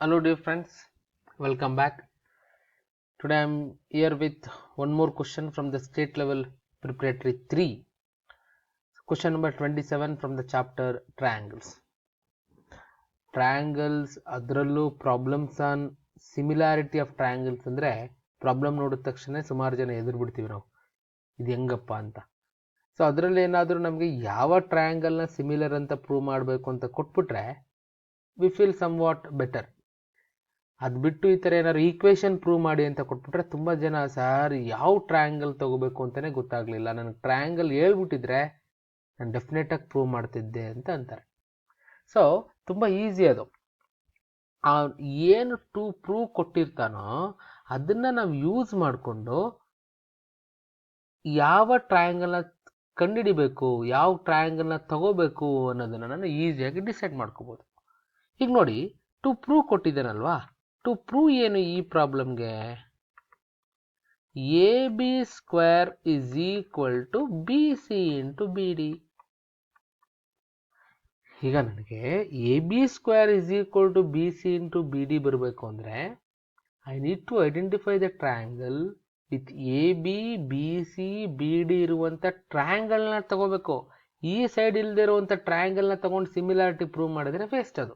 Hello dear friends, welcome back. Today I am here with one more question from the state level preparatory 3. Question number 27 from the chapter triangles. Triangles ಅದರಲ್ಲೂ problems on similarity of triangles ಅಂದರೆ problem ನೋಡಿದ ತಕ್ಷಣ ಸುಮಾರು ಜನ ಎದುರು ಬಿಡ್ತೀವಿ ನಾವು, ಇದು ಹೆಂಗಪ್ಪ ಅಂತ. ಸೊ ಅದರಲ್ಲಿ ಏನಾದರೂ ನಮಗೆ ಯಾವ ಟ್ರಯಾಂಗಲ್ನ ಸಿಮಿಲರ್ ಅಂತ ಪ್ರೂವ್ ಮಾಡಬೇಕು ಅಂತ ಕೊಟ್ಬಿಟ್ರೆ we feel somewhat better. ಅದು ಬಿಟ್ಟು ಈ ಥರ ಏನಾದ್ರು ಈಕ್ವೇಷನ್ ಪ್ರೂವ್ ಮಾಡಿ ಅಂತ ಕೊಟ್ಬಿಟ್ರೆ ತುಂಬ ಜನ ಸರ್ ಯಾವ ಟ್ರಯಾಂಗಲ್ ತಗೋಬೇಕು ಅಂತಲೇ ಗೊತ್ತಾಗಲಿಲ್ಲ, ನನಗೆ ಟ್ರಯಾಂಗಲ್ ಹೇಳ್ಬಿಟ್ಟಿದ್ರೆ ನಾನು ಡೆಫಿನೆಟಾಗಿ ಪ್ರೂವ್ ಮಾಡ್ತಿದ್ದೆ ಅಂತ ಅಂತಾರೆ. ಸೊ ತುಂಬ ಈಸಿ ಅದು. ಏನು ಪ್ರೂವ್ ಕೊಟ್ಟಿರ್ತಾನೋ ಅದನ್ನು ನಾವು ಯೂಸ್ ಮಾಡಿಕೊಂಡು ಯಾವ ಟ್ರಯಾಂಗಲ್ನ ಕಂಡುಹಿಡಿಬೇಕು, ಯಾವ ಟ್ರಯಾಂಗಲ್ನ ತಗೋಬೇಕು ಅನ್ನೋದನ್ನು ನಾನು ಈಸಿಯಾಗಿ ಡಿಸೈಡ್ ಮಾಡ್ಕೋಬೋದು. ಈಗ ನೋಡಿ, ಪ್ರೂವ್ ಕೊಟ್ಟಿದ್ದಾನಲ್ವಾ, ಪ್ರೂವ್ ಏನು ಈ ಪ್ರಾಬ್ಲಮ್ಗೆ, A B square is equal to B C into B D. ಈಗ ನನಗೆ A B square is equal to B C into B D ಬರಬೇಕು ಅಂದರೆ I need to identify the triangle with A B B C B D ಇರುವಂಥ ಟ್ರಯಾಂಗಲ್ನ ತಗೋಬೇಕು. ಈ side ಇಲ್ಲದೆ ಇರುವಂಥ ಟ್ರಯಾಂಗಲ್ನ ತಗೊಂಡು ಸಿಮಿಲಾರಿಟಿ ಪ್ರೂವ್ ಮಾಡಿದ್ರೆ ವೇಸ್ಟ್. ಅದು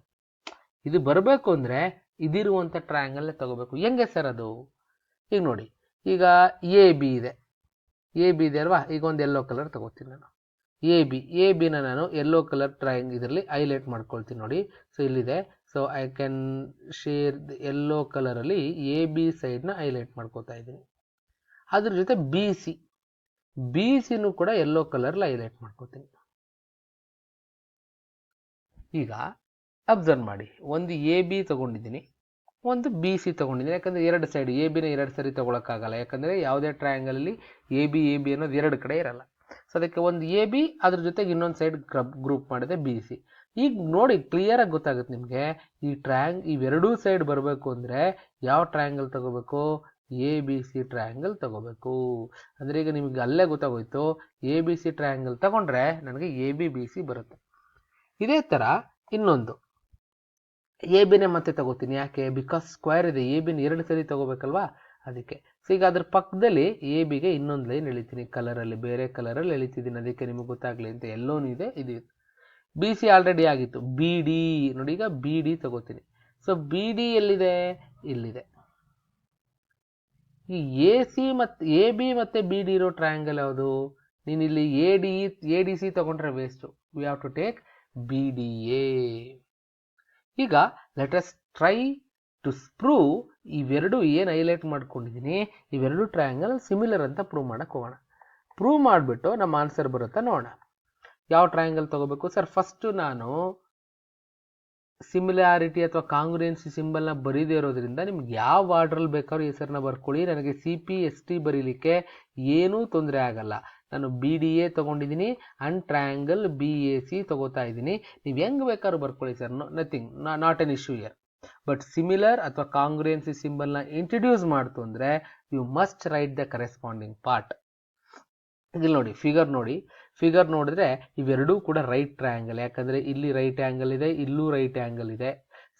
ಇದು ಬರಬೇಕು ಅಂದರೆ ಇದಿರುವಂಥ ಟ್ರಯಾಂಗಲ್ನ ತಗೋಬೇಕು. ಹೆಂಗೆ ಸರ್ ಅದು? ಈಗ ನೋಡಿ, ಈಗ ಎ ಬಿ ಇದೆ ಅಲ್ವಾ. ಈಗ ಒಂದು ಯೆಲ್ಲೋ ಕಲರ್ ತಗೋತೀನಿ ನಾನು. ಎ ಬಿನ ನಾನು ಯೆಲ್ಲೋ ಕಲರ್ ಇದರಲ್ಲಿ ಹೈಲೈಟ್ ಮಾಡ್ಕೊಳ್ತೀನಿ ನೋಡಿ. ಸೊ ಇಲ್ಲಿದೆ. So I can share yellow ಕಲರಲ್ಲಿ ಎ ಬಿ ಸೈಡ್ನ ಹೈಲೈಟ್ ಮಾಡ್ಕೋತಾ ಇದ್ದೀನಿ. ಅದ್ರ ಜೊತೆ ಬಿ ಸಿನೂ ಕೂಡ ಯೆಲ್ಲೋ ಕಲರ್ಲಿ ಹೈಲೈಟ್ ಮಾಡ್ಕೋತೀನಿ. ಈಗ ಅಬ್ಸರ್ವ್ ಮಾಡಿ, ಒಂದು ಎ ಬಿ ತಗೊಂಡಿದ್ದೀನಿ, ಒಂದು ಬಿ ಸಿ ತಗೊಂಡಿದ್ದೀನಿ. ಯಾಕಂದರೆ ಎರಡು ಸೈಡ್ ಎ ಬಿನ ಎರಡು ಸರಿ ತೊಗೊಳಕ್ಕಾಗಲ್ಲ, ಯಾಕಂದರೆ ಯಾವುದೇ ಟ್ರಯಾಂಗಲಲ್ಲಿ ಎ ಬಿ ಅನ್ನೋದು ಎರಡು ಕಡೆ ಇರಲ್ಲ. ಸೊ ಅದಕ್ಕೆ ಒಂದು ಎ ಬಿ, ಅದ್ರ ಜೊತೆಗೆ ಇನ್ನೊಂದು ಸೈಡ್ ಗ್ರೂಪ್ ಮಾಡಿದೆ ಬಿ ಸಿ. ಈಗ ನೋಡಿ, ಕ್ಲಿಯರಾಗಿ ಗೊತ್ತಾಗುತ್ತೆ ನಿಮಗೆ, ಇವೆರಡೂ ಸೈಡ್ ಬರಬೇಕು ಅಂದರೆ ಯಾವ ಟ್ರಯಾಂಗಲ್ ತಗೋಬೇಕು, ಎ ಬಿ ಸಿ ಟ್ರಯಾಂಗಲ್ ತಗೋಬೇಕು. ಅಂದರೆ ಈಗ ನಿಮಗೆ ಅಲ್ಲೇ ಗೊತ್ತಾಗೋಯ್ತು, ಎ ಬಿ ಸಿ ಟ್ರಯಾಂಗಲ್ ತಗೊಂಡ್ರೆ ನನಗೆ ಎ ಬಿ ಸಿ ಬರುತ್ತೆ. ಇದೇ ಥರ ಇನ್ನೊಂದು ಎ ಬಿನೇ ಮತ್ತೆ ತಗೋತೀನಿ. ಯಾಕೆ? ಬಿಕಾಸ್ ಸ್ಕ್ವೇರ್ ಇದೆ, ಎ ಬಿನ ಎರಡು ಸರಿ ತಗೋಬೇಕಲ್ವಾ, ಅದಕ್ಕೆ. ಸೊ ಈಗ ಅದ್ರ ಪಕ್ಕದಲ್ಲಿ ಎ ಬಿಗೆ ಇನ್ನೊಂದು ಲೈನ್ ಎಳಿತೀನಿ, ಕಲರಲ್ಲಿ ಬೇರೆ ಕಲರಲ್ಲಿ ಎಳಿತಿದ್ದೀನಿ, ಅದಕ್ಕೆ ನಿಮಗೆ ಗೊತ್ತಾಗಲಿ ಅಂತ. ಎಲ್ಲೋನು ಇದೆ, ಇದು ಬಿ ಸಿ ಆಲ್ರೆಡಿ ಆಗಿತ್ತು. ಬಿ ಡಿ ನೋಡಿ, ಈಗ ಬಿ ಡಿ ತಗೋತೀನಿ. ಸೊ ಬಿ ಡಿ ಎಲ್ಲಿದೆ? ಇಲ್ಲಿದೆ. ಈ ಎ ಬಿ ಮತ್ತೆ ಬಿ ಡಿ ಇರೋ ಟ್ರಯಾಂಗಲ್ ಯಾವುದು? ನೀನು ಇಲ್ಲಿ ಎ ಡಿ ಸಿ ತಗೊಂಡ್ರೆ waste. We have to take B D A. ಈಗ let us try to prove ಇವೆರಡು ಏನು ಹೈಲೈಟ್ ಮಾಡ್ಕೊಂಡಿದ್ದೀನಿ, ಇವೆರಡು ಟ್ರಯಾಂಗಲ್ ಸಿಮಿಲರ್ ಅಂತ ಪ್ರೂವ್ ಮಾಡಕ್ಕೆ ಹೋಗೋಣ. ಪ್ರೂವ್ ಮಾಡಿಬಿಟ್ಟು ನಮ್ಮ ಆನ್ಸರ್ ಬರುತ್ತಾ ನೋಡೋಣ. ಯಾವ ಟ್ರಯಾಂಗಲ್ ತಗೋಬೇಕು ಸರ್? ಫಸ್ಟು ನಾನು ಸಿಮಿಲಾರಿಟಿ ಅಥವಾ ಕಾಂಗ್ರುಯೆನ್ಸಿ ಸಿಂಬಲ್ನ ಬರೀದೇ ಇರೋದ್ರಿಂದ ನಿಮ್ಗೆ ಯಾವ ಆರ್ಡ್ರಲ್ಲಿ ಬೇಕಾದ್ರೂ ಹೆಸರನ್ನ ಬರ್ಕೊಳ್ಳಿ. ನನಗೆ CP/ST ಬರೀಲಿಕ್ಕೆ ಏನೂ ತೊಂದರೆ ಆಗಲ್ಲ. ನಾನು ಬಿ ಡಿ ಎ ತೊಗೊಂಡಿದ್ದೀನಿ ಆ್ಯಂಡ್ ಟ್ರಯಾಂಗಲ್ BAC ತೊಗೋತಾ ಇದ್ದೀನಿ. ನೀವು ಹೆಂಗೆ ಬೇಕಾದ್ರೂ ಬರ್ಕೊಳ್ಳಿ sir, nothing, not an issue here. But similar ಅಥವಾ ಕಾಂಗ್ರುಯೆನ್ಸಿ ಸಿಂಬಲ್ನ ಇಂಟ್ರಡ್ಯೂಸ್ ಮಾಡ್ತು ಅಂದರೆ you must write the corresponding part. ಇಲ್ಲಿ ನೋಡಿ, ಫಿಗರ್ ನೋಡಿದ್ರೆ ಇವೆರಡೂ ಕೂಡ ರೈಟ್ ಟ್ರಯಾಂಗಲ್, ಯಾಕಂದರೆ ಇಲ್ಲಿ ರೈಟ್ ಆ್ಯಂಗಲ್ ಇದೆ, ಇಲ್ಲೂ ರೈಟ್ ಆ್ಯಂಗಲ್ ಇದೆ.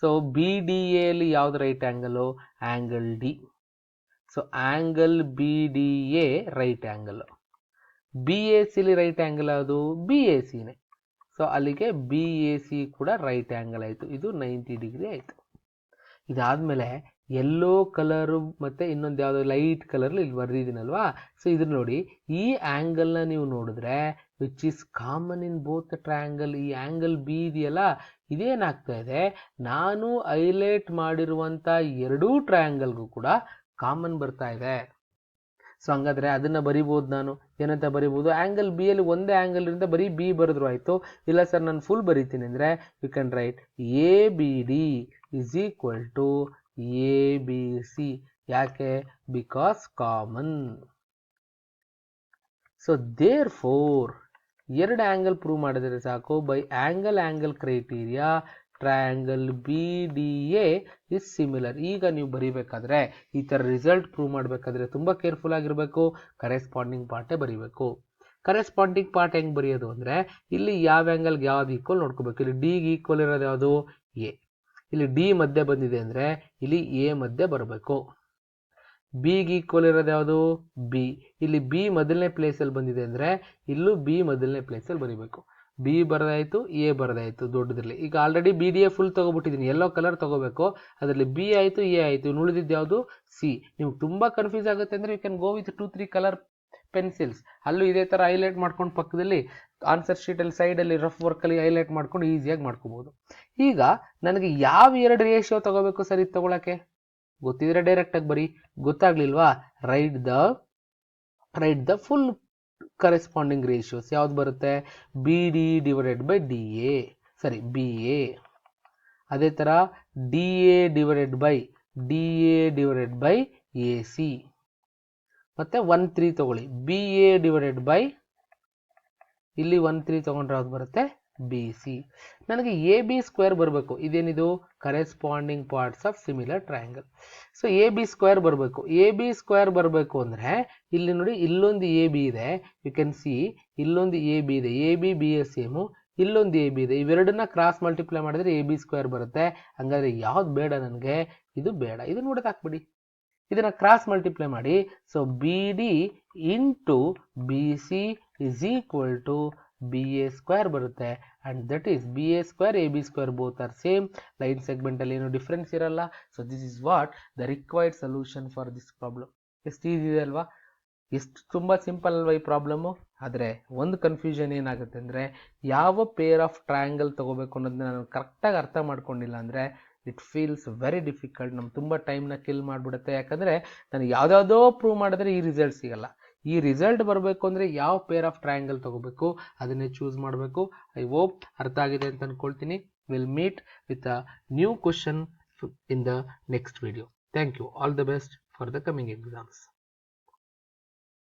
ಸೊ ಬಿ ಡಿ ಎಲ್ಲಿ ಯಾವ್ದು right angle? Angle D. So angle B D A right angle. BAC right angle ಯಾವುದು? BACನೇ. ಸೊ ಅಲ್ಲಿಗೆ BAC ಕೂಡ ರೈಟ್ ಆ್ಯಂಗಲ್ ಆಯಿತು. ಇದು 90 ಡಿಗ್ರಿ ಆಯಿತು. ಇದಾದಮೇಲೆ ಯೆಲ್ಲೋ ಕಲರು ಮತ್ತು ಇನ್ನೊಂದು ಯಾವುದೋ ಲೈಟ್ ಕಲರ್ಲಿ ಇಲ್ಲಿ ಬರೆದಿದ್ದೀನಲ್ವಾ. ಸೊ ಇದು ನೋಡಿ, ಈ ಆ್ಯಂಗಲ್ನ ನೀವು ನೋಡಿದ್ರೆ which is common in both triangle. ಈ ಆ್ಯಂಗಲ್ ಬಿ ಇದೆಯಲ್ಲ, ಇದೇನಾಗ್ತಾ ಇದೆ, ನಾನು ಹೈಲೈಟ್ ಮಾಡಿರುವಂಥ ಎರಡೂ ಟ್ರಯಾಂಗಲ್ಗೂ ಕೂಡ ಕಾಮನ್ ಬರ್ತಾ ಇದೆ. ಸೊ ಹಂಗಾದ್ರೆ ಅದನ್ನು ಬರಿಬೋದು. ನಾನು ಏನಂತ ಬರಿಬೋದು? ಆ್ಯಂಗಲ್ ಬಿ ಯಲ್ಲಿ ಒಂದೇ ಆ್ಯಂಗಲ್ ಇರಿಂದ ಬರೀ ಬಿ ಬರೆದ್ರು ಆಯಿತು. ಇಲ್ಲ ಸರ್ ನಾನು ಫುಲ್ ಬರೀತೀನಿ ಅಂದರೆ you can write A B D is equal to A B C. ಯಾಕೆ? Because common. So therefore ಎರಡು ಆ್ಯಂಗಲ್ ಪ್ರೂವ್ ಮಾಡಿದರೆ ಸಾಕು. By angle criteria triangle B D A is similar. ಈಗ ನೀವು ಬರೀಬೇಕಾದ್ರೆ, ಈ ಥರ ರಿಸಲ್ಟ್ ಪ್ರೂವ್ ಮಾಡಬೇಕಾದ್ರೆ ತುಂಬ ಕೇರ್ಫುಲ್ ಆಗಿರಬೇಕು. ಕರೆಸ್ಪಾಂಡಿಂಗ್ ಪಾರ್ಟೇ ಬರೀಬೇಕು. ಕರೆಸ್ಪಾಂಡಿಂಗ್ ಪಾರ್ಟ್ ಹೆಂಗೆ ಬರೆಯೋದು ಅಂದರೆ, ಇಲ್ಲಿ ಯಾವ ಆ್ಯಂಗಲ್ಗೆ ಯಾವ್ದು ಈಕ್ವಲ್ ನೋಡ್ಕೋಬೇಕು. ಇಲ್ಲಿ ಡಿಗೆ ಈಕ್ವಲ್ ಇರೋದು ಯಾವುದು? ಎ. ಇಲ್ಲಿ ಡಿ ಮಧ್ಯೆ ಬಂದಿದೆ ಅಂದರೆ ಇಲ್ಲಿ ಎ ಮಧ್ಯೆ ಬರಬೇಕು. ಬಿಗೆ ಈಕ್ವಲ್ ಇರೋದು ಯಾವುದು? ಬಿ. ಇಲ್ಲಿ ಬಿ ಮೊದಲನೇ ಪ್ಲೇಸಲ್ಲಿ ಬಂದಿದೆ ಅಂದರೆ ಇಲ್ಲೂ ಬಿ ಮೊದಲನೇ ಪ್ಲೇಸಲ್ಲಿ ಬರೀಬೇಕು. ಬಿ ಬರೆದಾಯಿತು, ಎ ಬರೆದಾಯಿತು ದೊಡ್ಡದ್ರಲ್ಲಿ. ಈಗ already B D A full ತೊಗೊಬಿಟ್ಟಿದ್ದೀನಿ, ಯೆಲ್ಲೋ ಕಲರ್ ತೊಗೋಬೇಕು. ಅದರಲ್ಲಿ ಬಿ ಆಯಿತು, ಎ ಆಯಿತು, ಇನ್ನು ಉಳಿದಿದ್ದು ಯಾವುದು? ಸಿ. ನಿಮ್ಗೆ ತುಂಬ ಕನ್ಫ್ಯೂಸ್ ಆಗುತ್ತೆ ಅಂದರೆ you can go with 2-3 colour pencils. ಅಲ್ಲೂ ಇದೇ ಥರ ಹೈಲೈಟ್ ಮಾಡ್ಕೊಂಡು ಪಕ್ಕದಲ್ಲಿ ಆನ್ಸರ್ ಶೀಟಲ್ಲಿ ಸೈಡಲ್ಲಿ ರಫ್ ವರ್ಕಲ್ಲಿ ಹೈಲೈಟ್ ಮಾಡ್ಕೊಂಡು ಈಸಿಯಾಗಿ ಮಾಡ್ಕೋಬೋದು. ಈಗ ನನಗೆ ಯಾವ 2 ರೇಷಿಯೋ ತೊಗೋಬೇಕು ಸರ್ ಇದು ತೊಗೊಳಕ್ಕೆ? ಗೊತ್ತಿದ್ರೆ ಡೈರೆಕ್ಟಾಗಿ ಬರೀ, ಗೊತ್ತಾಗ್ಲಿಲ್ವಾ? Write the full corresponding ratios. ಯಾವ್ದು ಬರುತ್ತೆ? B D divided by D A, sorry B A. ಅದೇ ಥರ D A divided by A C. ಮತ್ತೆ 1-3 ತಗೊಳ್ಳಿ, ಬಿ ಎ ಡಿವೈಡೆಡ್ ಬೈ, ಇಲ್ಲಿ 1-3 ತಗೊಂಡ್ರೆ ಯಾವ್ದು ಬರುತ್ತೆ? B C. ನನಗೆ ಎ ಬಿ ಸ್ಕ್ವೇರ್ ಬರಬೇಕು. ಇದೇನಿದು? Corresponding parts of similar triangle. So A B square ಬರಬೇಕು. ಎ ಬಿ ಸ್ಕ್ವೇರ್ ಬರಬೇಕು ಅಂದರೆ ಇಲ್ಲಿ ನೋಡಿ, ಇಲ್ಲೊಂದು ಎ ಬಿ ಇದೆ, ಯು ಕ್ಯಾನ್ ಸಿ ಇಲ್ಲೊಂದು ಎ ಬಿ ಇದೆ, A B B S same, ಇಲ್ಲೊಂದು ಎ ಬಿ ಇದೆ. ಇವೆರಡನ್ನ ಕ್ರಾಸ್ ಮಲ್ಟಿಪ್ಲೈ ಮಾಡಿದ್ರೆ ಎ ಬಿ ಸ್ಕ್ವೇರ್ ಬರುತ್ತೆ. ಹಂಗಾದ್ರೆ ಯಾವ್ದು ಬೇಡ ನನಗೆ? ಇದು ಬೇಡ. ಇದನ್ನ ನೋಡೋದು ಹಾಕ್ಬಿಡಿ, ಇದನ್ನ ಕ್ರಾಸ್ ಮಲ್ಟಿಪ್ಲೈ ಮಾಡಿ. So B D into B C is equal to B A square ಬರುತ್ತೆ. And that is B A square A B square both are same. Line ಸೆಗ್ಮೆಂಟಲ್ಲಿ ಏನು ಡಿಫ್ರೆನ್ಸ್ ಇರಲ್ಲ. So this is what the required solution for this problem. ಎಷ್ಟು easy ಇದೆ ಅಲ್ವಾ? ಎಷ್ಟು ತುಂಬ simple ಅಲ್ವಾ ಈ ಪ್ರಾಬ್ಲಮ್ಮು? ಆದರೆ ಒಂದು ಕನ್ಫ್ಯೂಷನ್ ಏನಾಗುತ್ತೆ ಅಂದರೆ, ಯಾವ ಪೇರ್ ಆಫ್ ಟ್ರಯಾಂಗಲ್ ತೊಗೋಬೇಕು ಅನ್ನೋದನ್ನ ನಾನು ಕರೆಕ್ಟಾಗಿ ಅರ್ಥ ಮಾಡ್ಕೊಂಡಿಲ್ಲ ಅಂದರೆ ಇಟ್ ಫೀಲ್ಸ್ ವೆರಿ ಡಿಫಿಕಲ್ಟ್. ನಮ್ಗೆ ತುಂಬ ಟೈಮ್ನ ಕಿಲ್ ಮಾಡಿಬಿಡುತ್ತೆ. ಯಾಕಂದರೆ ನಾನು ಯಾವುದ್ಯಾವುದೋ ಪ್ರೂವ್ ಮಾಡಿದ್ರೆ ಈ ರಿಸಲ್ಟ್ ಸಿಗಲ್ಲ. ಈ ರಿಸಲ್ಟ್ ಬರಬೇಕು ಅಂದರೆ ಯಾವ ಪೇರ್ ಆಫ್ ಟ್ರಯಾಂಗಲ್ ತೊಗೋಬೇಕು ಅದನ್ನೇ ಚೂಸ್ ಮಾಡಬೇಕು. ಐ ಹೋಪ್ ಅರ್ಥ ಆಗಿದೆ ಅಂತ ಅಂದ್ಕೊಳ್ತೀನಿ. Will meet with a new question in the next video. Thank you. All the best for the coming exams.